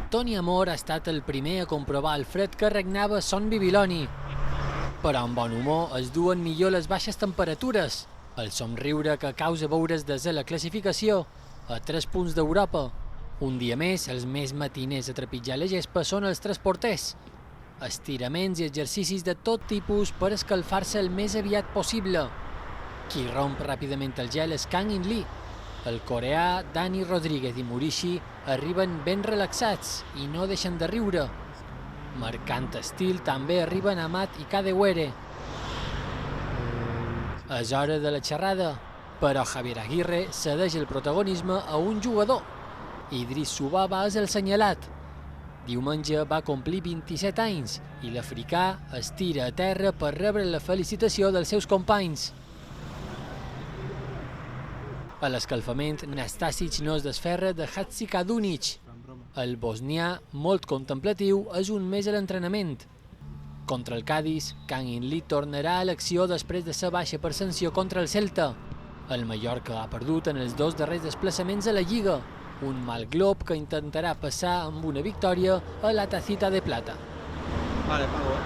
Toni Amor ha estat el primer a comprovar el fred que regnava a Son Bibiloni. Però amb bon humor es duen millor les baixes temperatures, el somriure que causa veure's des de la classificació a 3 punts d'Europa. Un dia més, els més matiners a trepitjar la gespa són els transporters. Estiraments i exercicis de tot tipus per escalfar-se el més aviat possible. Qui romp ràpidament el gel és Kang In Lee. El coreà Dani Rodríguez i Murishi arriben ben relaxats i no deixen de riure. Marcant estil també arriben Amat i Kadewere. És hora de la xerrada, però Javier Aguirre cedeix el protagonisme a un jugador. Idris Subaba és el senyalat. Diumenge va complir 27 anys i l'africà es tira a terra per rebre la felicitació dels seus companys. A l'escalfament, Nastasic no es desferra de Hatzikadunic. El bosnià, molt contemplatiu, és un mes a l'entrenament. Contra el Cádiz, Kang In Lee tornarà a l'acció després de ser baixa per sanció contra el Celta. El Mallorca ha perdut en els 2 darrers desplaçaments a la Lliga, un mal glob que intentarà passar amb una victòria a la Tacita de Plata. Vale, pago.